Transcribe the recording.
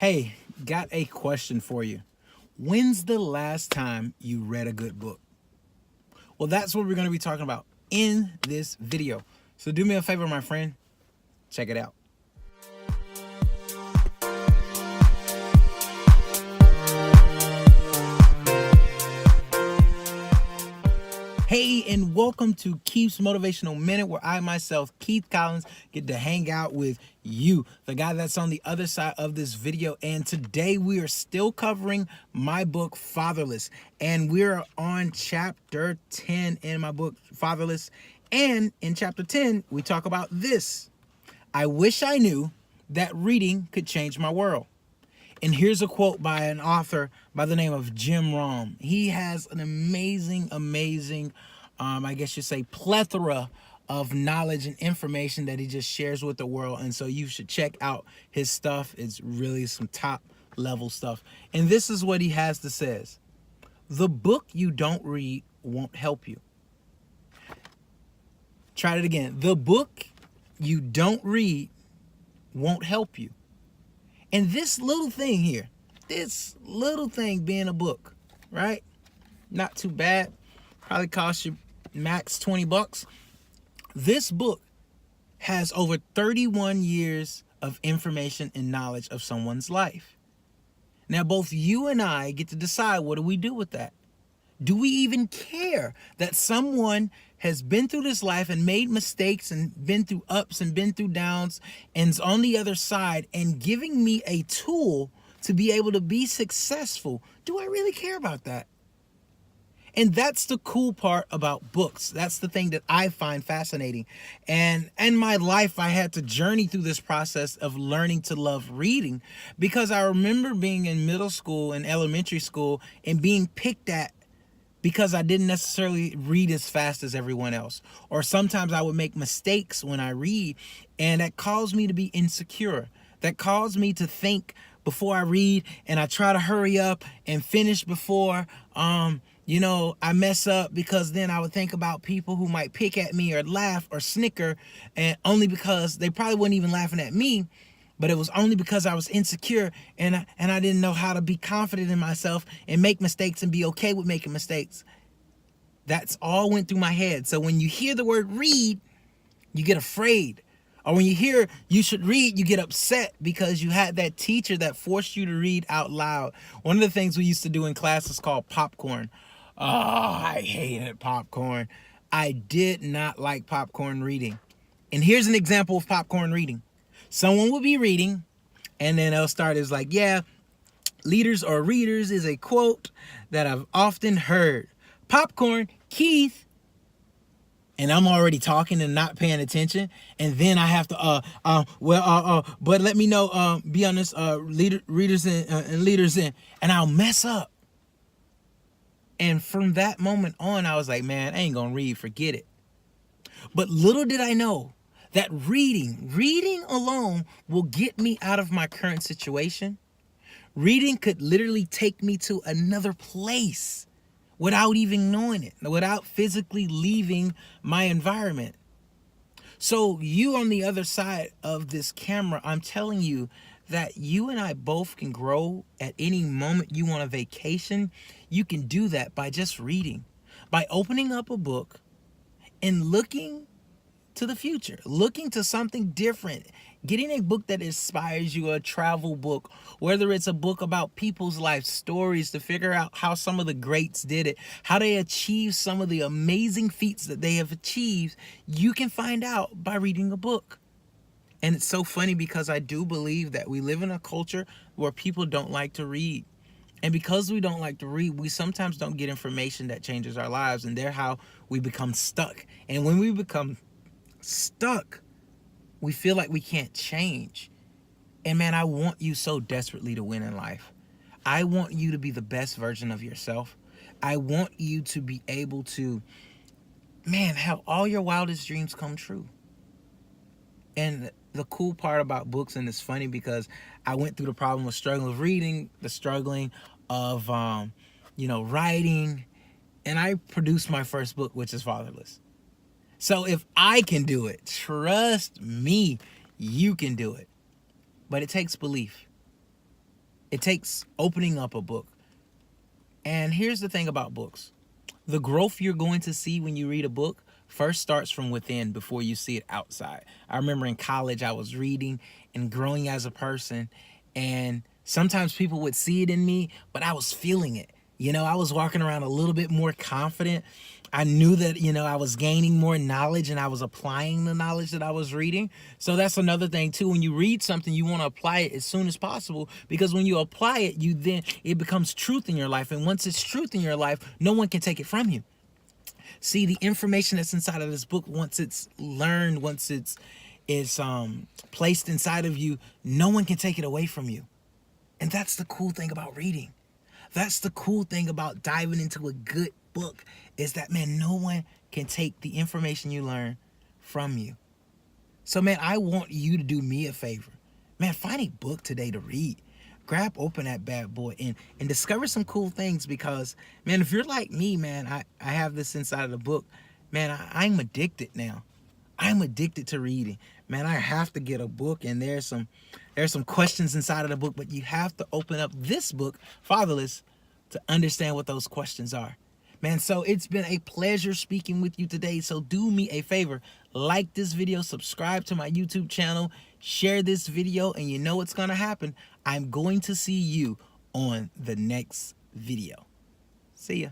Hey, got a question for you. When's the last time you read a good book? Well, that's what we're going to be talking about in this video. So do me a favor, my friend. Check it out. Hey, and welcome to Keith's Motivational Minute, where I myself, Keith Collins, get to hang out with you, the guy that's on the other side of this video. And today we are still covering my book, Fatherless. And we're on chapter 10 in my book, Fatherless. And in chapter 10, we talk about this. I wish I knew that reading could change my world. And here's a quote by an author by the name of Jim Rohn. He has an amazing, I guess you'd say, plethora of knowledge and information that he just shares with the world. And so you should check out his stuff. It's really some top level stuff. And this is what he has to say. The book you don't read won't help you. Try it again. The book you don't read won't help you. And this little thing here, this little thing being a book, right? Not too bad. Probably cost you max 20 bucks. This book has over 31 years of information and knowledge of someone's life. Now, both you and I get to decide, what do we do with that? Do we even care that someone has been through this life and made mistakes and been through ups and been through downs and is on the other side and giving me a tool to be able to be successful? Do I really care about that? And that's the cool part about books. That's the thing that I find fascinating. And in my life, I had to journey through this process of learning to love reading, because I remember being in middle school and elementary school and being picked at because I didn't necessarily read as fast as everyone else. Or sometimes I would make mistakes when I read, and that caused me to be insecure. That caused me to think before I read, and I try to hurry up and finish before I mess up, because then I would think about people who might pick at me or laugh or snicker, and only because they probably weren't even laughing at me, but it was only because I was insecure and I didn't know how to be confident in myself and make mistakes and be okay with making mistakes. That's all went through my head. So when you hear the word read, you get afraid. Or when you hear you should read, you get upset because you had that teacher that forced you to read out loud. One of the things we used to do in class is called popcorn. Oh, I hated popcorn. I did not like popcorn reading. And here's an example of popcorn reading. Someone will be reading, and then they'll start as like, yeah, leaders or readers is a quote that I've often heard. Popcorn, Keith. And I'm already talking and not paying attention. And then I have to, but let me know, be honest, readers and leaders in, and I'll mess up. And from that moment on, I was like, man, I ain't gonna read, forget it. But little did I know that reading alone will get me out of my current situation. Reading could literally take me to another place without even knowing it, without physically leaving my environment. So you on the other side of this camera, I'm telling you that you and I both can grow at any moment. You want a vacation, you can do that by just reading, by opening up a book and looking to the future, looking to something different, getting a book that inspires you, a travel book, whether it's a book about people's life stories to figure out how some of the greats did it, how they achieved some of the amazing feats that they have achieved. You can find out by reading a book. And it's so funny because I do believe that we live in a culture where people don't like to read. And because we don't like to read, we sometimes don't get information that changes our lives, and they're how we become stuck. And when we become stuck, we feel like we can't change. And man, I want you so desperately to win in life. I want you to be the best version of yourself. I want you to be able to, man, have all your wildest dreams come true. And the cool part about books, and it's funny because I went through the problem of struggling with reading, the struggling of writing, and I produced my first book, which is Fatherless. So if I can do it, trust me, you can do it. But it takes belief. It takes opening up a book. And here's the thing about books. The growth you're going to see when you read a book first starts from within before you see it outside. I remember in college I was reading and growing as a person, and sometimes people would see it in me, but I was feeling it. I was walking around a little bit more confident. I knew that, I was gaining more knowledge and I was applying the knowledge that I was reading. So that's another thing too. When you read something, you want to apply it as soon as possible, because when you apply it, it becomes truth in your life. And once it's truth in your life, no one can take it from you. See, the information that's inside of this book, once it's learned, once it's placed inside of you, no one can take it away from you. And that's the cool thing about reading. That's the cool thing about diving into a good book, is that, man, no one can take the information you learn from you. So, man, I want you to do me a favor. Man, find a book today to read. Grab open that bad boy and discover some cool things, because, man, if you're like me, man, I have this inside of the book. Man, I'm addicted now. I'm addicted to reading. Man, I have to get a book, and there's some questions inside of the book, but you have to open up this book, Fatherless, to understand what those questions are. Man, so it's been a pleasure speaking with you today. So do me a favor, like this video, subscribe to my YouTube channel, share this video, and you know what's going to happen. I'm going to see you on the next video. See ya.